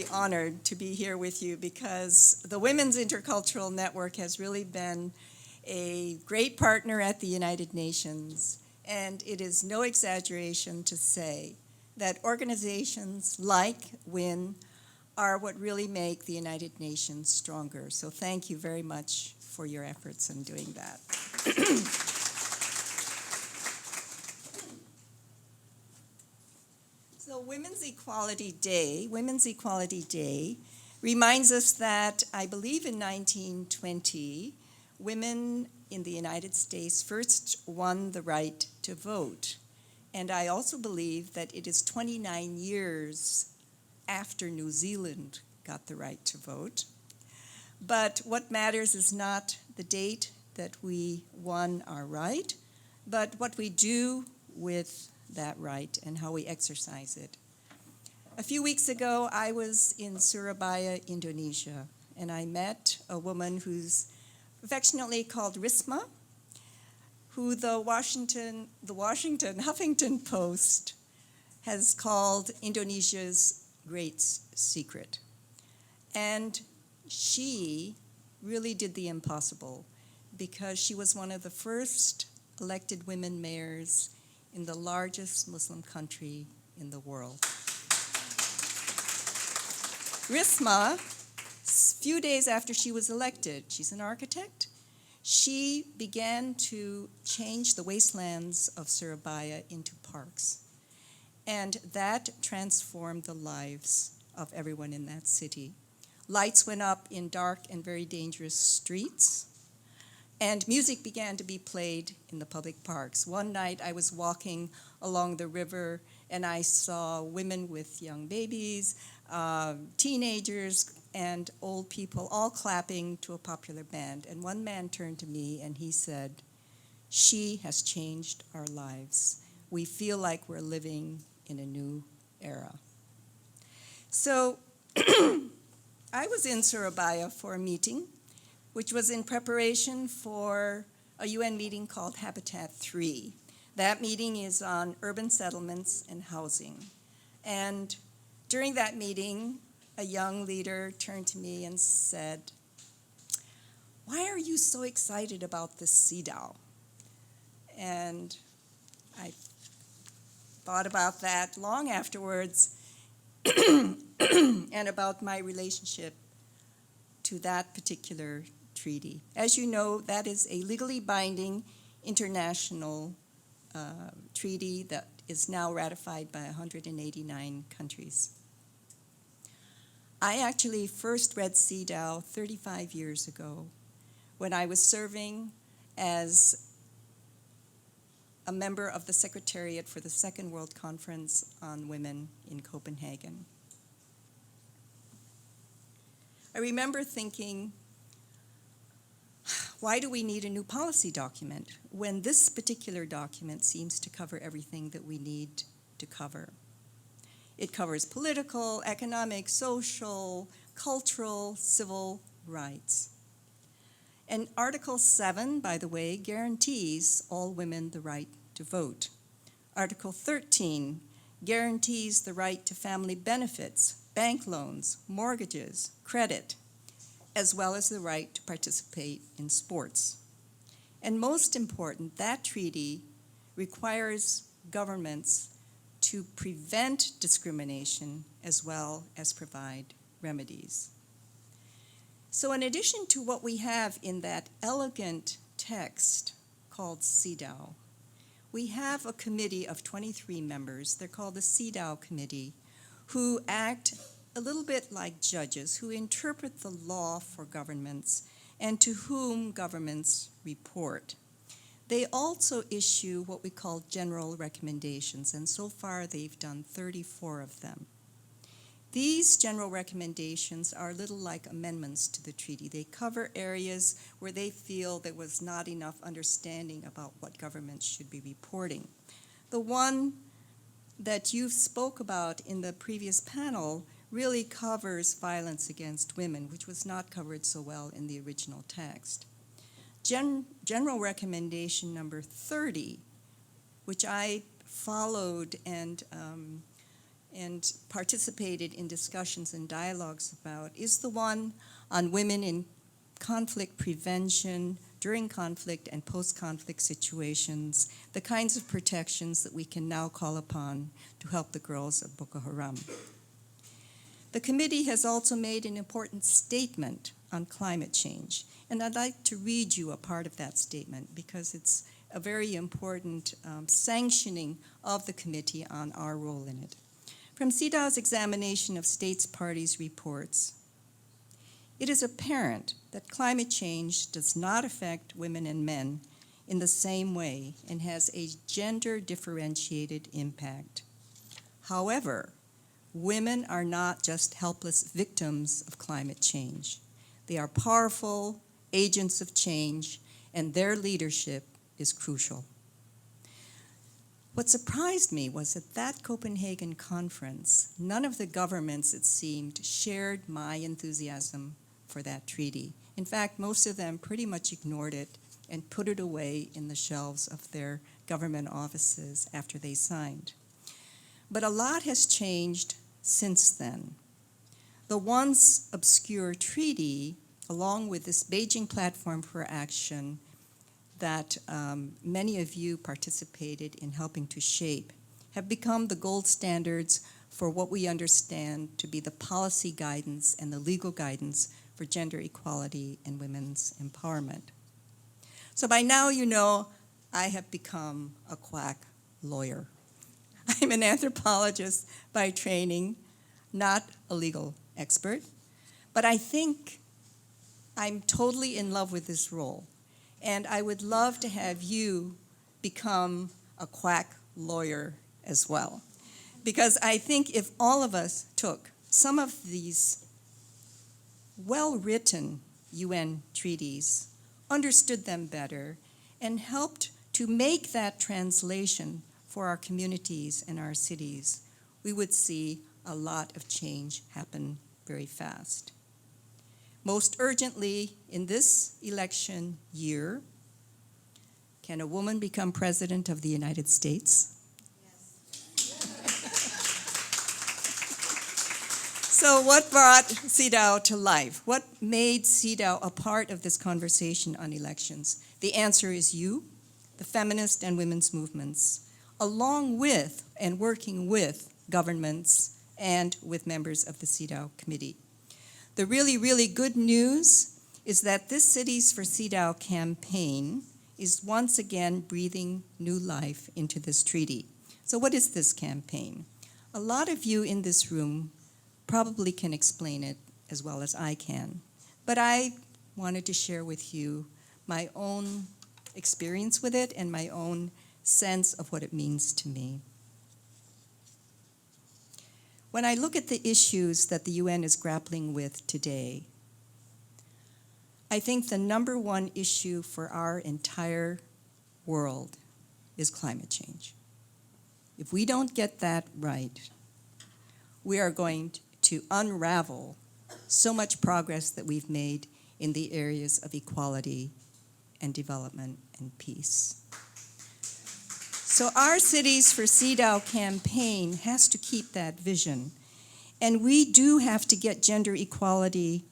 really honored to be here with you because the Women's Intercultural Network has really been a great partner at the United Nations, and it is no exaggeration to say that organizations like WIN are what really make the United Nations stronger. So thank you very much for your efforts in doing that. So Women's Equality Day reminds us that I believe in 1920, women in the United States first won the right to vote. And I also believe that it is 29 years after New Zealand got the right to vote. But what matters is not the date that we won our right, but what we do with that right and how we exercise it. A few weeks ago, I was in Surabaya, Indonesia, and I met a woman who's affectionately called Risma, who the Washington Huffington Post has called Indonesia's great secret. And she really did the impossible because she was one of the first elected women mayors in the largest Muslim country in the world. Risma, a few days after she was elected, she's an architect, she began to change the wastelands of Surabaya into parks. And that transformed the lives of everyone in that city. Lights went up in dark and very dangerous streets, and music began to be played in the public parks. One night I was walking along the river and I saw women with young babies, teenagers, and old people all clapping to a popular band. And one man turned to me and he said, "She has changed our lives. We feel like we're living in a new era." So I was in Surabaya for a meeting, which was in preparation for a UN meeting called Habitat 3. That meeting is on urban settlements and housing. And during that meeting, a young leader turned to me and said, "Why are you so excited about this CEDAW?" And I thought about that long afterwards and about my relationship to that particular treaty. As you know, that is a legally binding international treaty that is now ratified by 189 countries. I actually first read CEDAW 35 years ago when I was serving as a member of the Secretariat for the Second World Conference on Women in Copenhagen. I remember thinking, why do we need a new policy document when this particular document seems to cover everything that we need to cover? It covers political, economic, social, cultural, civil rights. And Article 7, by the way, guarantees all women the right to vote. Article 13 guarantees the right to family benefits, bank loans, mortgages, credit, as well as the right to participate in sports. And most important, that treaty requires governments to prevent discrimination as well as provide remedies. So in addition to what we have in that elegant text called CEDAW, we have a committee of 23 members. They're called the CEDAW Committee, who act a little bit like judges, who interpret the law for governments and to whom governments report. They also issue what we call general recommendations, and so far they've done 34 of them. These general recommendations are a little like amendments to the treaty. They cover areas where they feel there was not enough understanding about what governments should be reporting. The one that you spoke about in the previous panel really covers violence against women, which was not covered so well in the original text. General recommendation number 30, which I followed and and participated in discussions and dialogues about is the one on women in conflict prevention, during conflict and post-conflict situations, the kinds of protections that we can now call upon to help the girls of Boko Haram. The committee has also made an important statement on climate change, and I'd like to read you a part of that statement because it's a very important sanctioning of the committee on our role in it. From CEDAW's examination of states parties' reports, it is apparent that climate change does not affect women and men in the same way and has a gender-differentiated impact. However, women are not just helpless victims of climate change. They are powerful agents of change, and their leadership is crucial. What surprised me was at that Copenhagen conference, none of the governments, it seemed, shared my enthusiasm for that treaty. In fact, most of them pretty much ignored it and put it away in the shelves of their government offices after they signed. But a lot has changed since then. The once obscure treaty, along with this Beijing Platform for Action that many of you participated in helping to shape, have become the gold standards for what we understand to be the policy guidance and the legal guidance for gender equality and women's empowerment. So by now you know I have become a quack lawyer. I'm an anthropologist by training, not a legal expert, but I think I'm totally in love with this role, and I would love to have you become a quack lawyer as well, because I think if all of us took some of these well-written UN treaties, understood them better, and helped to make that translation for our communities and our cities, we would see a lot of change happen very fast. Most urgently, in this election year, can a woman become president of the United States? So what brought CEDAW to life? What made CEDAW a part of this conversation on elections? The answer is you, the feminist and women's movements, along with and working with governments and with members of the CEDAW committee. The really, really good news is that this Cities for CEDAW campaign is once again breathing new life into this treaty. So what is this campaign? A lot of you in this room probably can explain it as well as I can, but I wanted to share with you my own experience with it and my own sense of what it means to me. When I look at the issues that the UN is grappling with today, I think the number one issue for our entire world is climate change. If we don't get that right, we are going to unravel so much progress that we've made in the areas of equality and development and peace. So our Cities for CEDAW campaign has to keep that vision. And we do have to get gender equality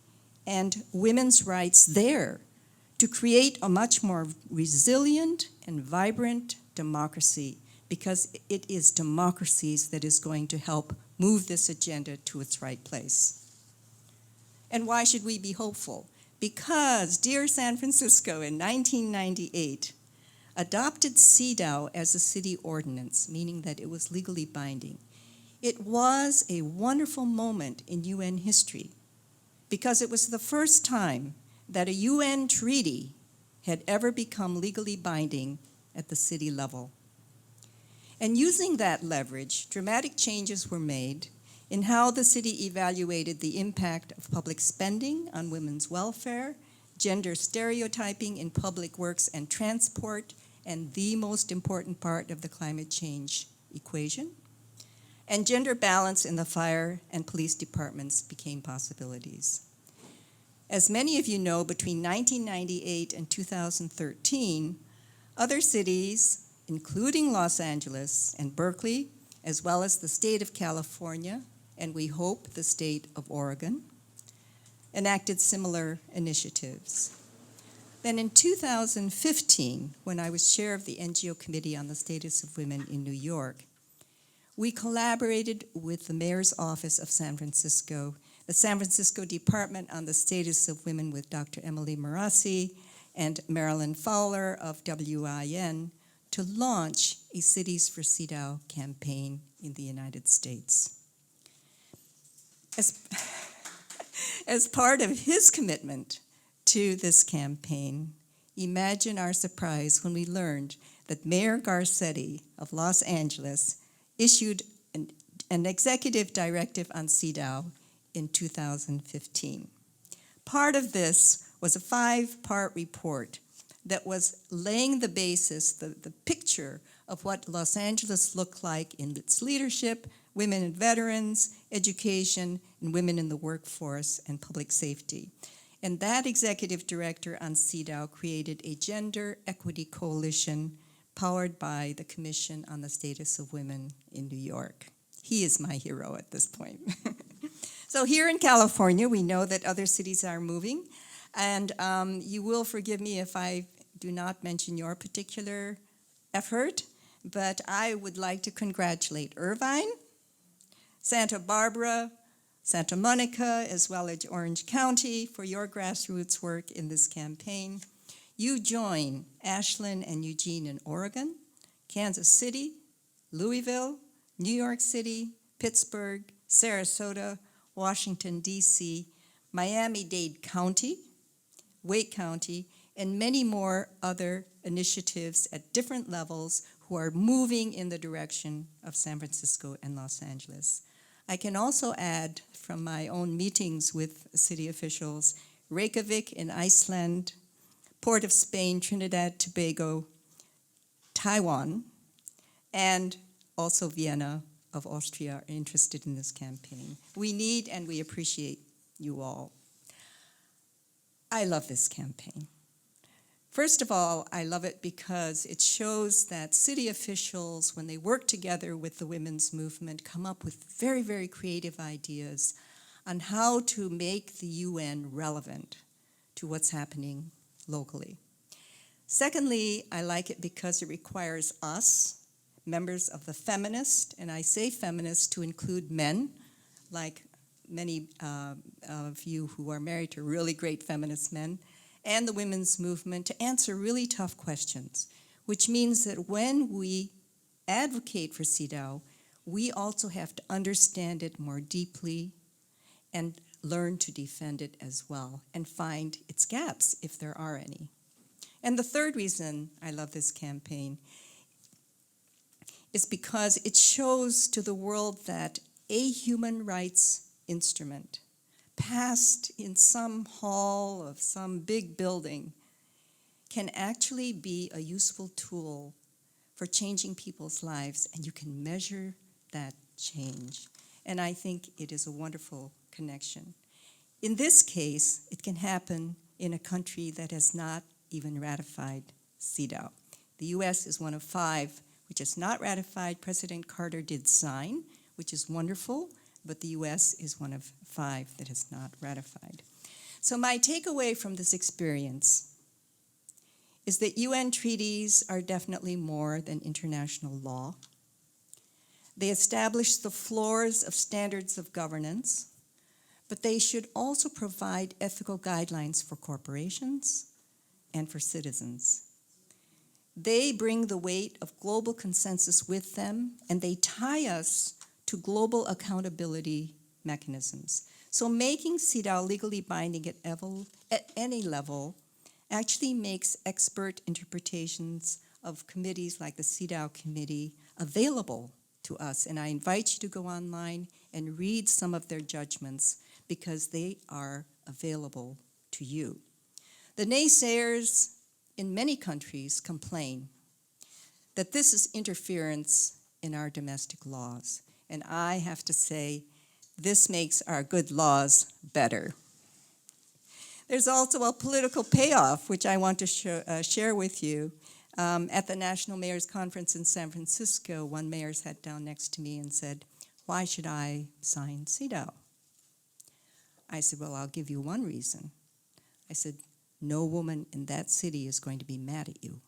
and women's rights there to create a much more resilient and vibrant democracy, because it is democracies that is going to help move this agenda to its right place. And why should we be hopeful? Because dear San Francisco in 1998 adopted CEDAW as a city ordinance, meaning that it was legally binding. It was a wonderful moment in UN history because it was the first time that a UN treaty had ever become legally binding at the city level. And using that leverage, dramatic changes were made in how the city evaluated the impact of public spending on women's welfare, gender stereotyping in public works and transport, and the most important part of the climate change equation. And gender balance in the fire and police departments became possibilities. As many of you know, between 1998 and 2013, other cities, including Los Angeles and Berkeley, as well as the state of California, and we hope the state of Oregon, enacted similar initiatives. Then in 2015, when I was chair of the NGO Committee on the Status of Women in New York, we collaborated with the Mayor's Office of San Francisco, the San Francisco Department on the Status of Women with Dr. Emily Marassi and Marilyn Fowler of WIN to launch a Cities for CEDAW campaign in the United States. As part of his commitment to this campaign, imagine our surprise when we learned that Mayor Garcetti of Los Angeles issued an executive directive on CEDAW in 2015. Part of this was a 5-part report that was laying the basis, the picture of what Los Angeles looked like in its leadership, women and veterans, education, and women in the workforce and public safety. And that executive director on CEDAW created a gender equity coalition powered by the Commission on the Status of Women in New York. He is my hero at this point. So here in California, we know that other cities are moving, and you will forgive me if I do not mention your particular effort, but I would like to congratulate Irvine, Santa Barbara, Santa Monica, as well as Orange County for your grassroots work in this campaign. You join Ashland and Eugene in Oregon, Kansas City, Louisville, New York City, Pittsburgh, Sarasota, Washington, D.C., Miami-Dade County, Wake County, and many more other initiatives at different levels who are moving in the direction of San Francisco and Los Angeles. I can also add from my own meetings with city officials, Reykjavik in Iceland, Port of Spain, Trinidad, Tobago, Taiwan, and also Vienna of Austria are interested in this campaign. We need and we appreciate you all. I love this campaign. First of all, I love it because it shows that city officials, when they work together with the women's movement, come up with very, very creative ideas on how to make the UN relevant to what's happening locally. Secondly, I like it because it requires us, members of the feminist, and I say feminist to include men, like many of you who are married to really great feminist men, and the women's movement to answer really tough questions, which means that when we advocate for CEDAW, we also have to understand it more deeply and learn to defend it as well and find its gaps if there are any. And the third reason I love this campaign is because it shows to the world that a human rights instrument passed in some hall of some big building can actually be a useful tool for changing people's lives, and you can measure that change. And I think it is a wonderful connection. In this case, it can happen in a country that has not even ratified CEDAW. The US is one of 5 which has not ratified. President Carter did sign, which is wonderful, but the US is one of 5 that has not ratified. So my takeaway from this experience is that UN treaties are definitely more than international law. They establish the floors of standards of governance, but they should also provide ethical guidelines for corporations and for citizens. They bring the weight of global consensus with them, and they tie us to global accountability mechanisms. So making CEDAW legally binding at any level actually makes expert interpretations of committees like the CEDAW committee available to us. And I invite you to go online and read some of their judgments because they are available to you. The naysayers in many countries complain that this is interference in our domestic laws. And I have to say, this makes our good laws better. There's also a political payoff, which I want to share with you. At the National Mayor's Conference in San Francisco, one mayor sat down next to me and said, "Why should I sign CEDAW?" I said, "Well, I'll give you one reason." I said, "No woman in that city is going to be mad at you."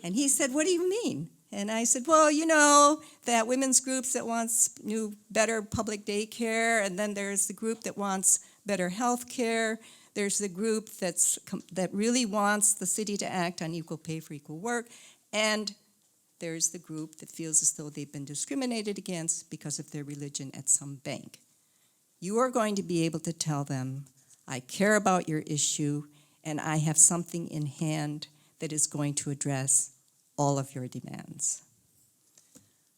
And he said, "What do you mean?" And I said, "Well, you know, that women's groups that wants better public daycare, and then there's the group that wants better health care. There's the group that really wants the city to act on equal pay for equal work, and there's the group that feels as though they've been discriminated against because of their religion at some bank. You are going to be able to tell them, I care about your issue, and I have something in hand that is going to address all of your demands."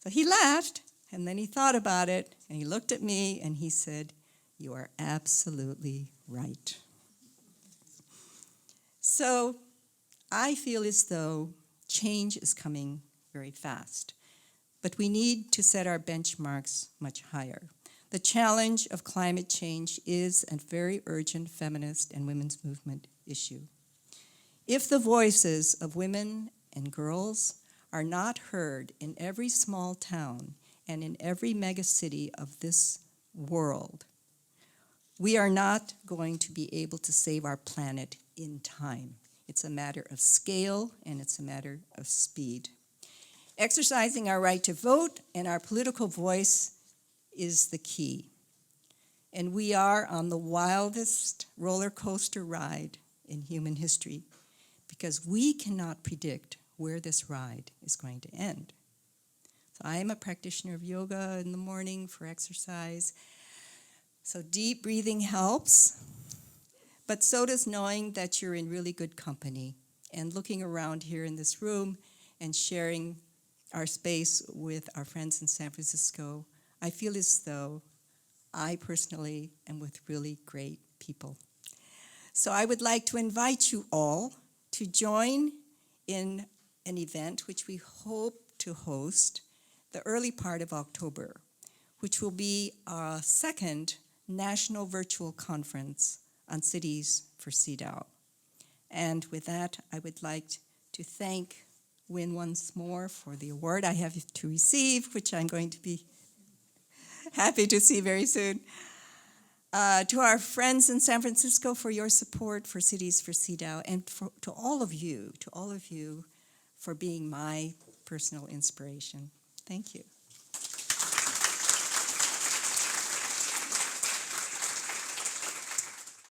So he laughed, and then he thought about it, and he looked at me, and he said, "You are absolutely right." So I feel as though change is coming very fast, but we need to set our benchmarks much higher. The challenge of climate change is a very urgent feminist and women's movement issue. If the voices of women and girls are not heard in every small town and in every megacity of this world, we are not going to be able to save our planet in time. It's a matter of scale, and it's a matter of speed. Exercising our right to vote and our political voice is the key. And we are on the wildest roller coaster ride in human history, because we cannot predict where this ride is going to end. So I am a practitioner of yoga in the morning for exercise. So deep breathing helps, but so does knowing that you're in really good company and looking around here in this room and sharing our space with our friends in San Francisco. I feel as though I personally am with really great people. So I would like to invite you all to join in an event which we hope to host the early part of October, which will be our second national virtual conference on cities for CEDAW. And with that, I would like to thank Win once more for the award I have to receive, which I'm going to be happy to see very soon. To our friends in San Francisco for your support for Cities for CEDAW, and to all of you for being my personal inspiration. Thank you.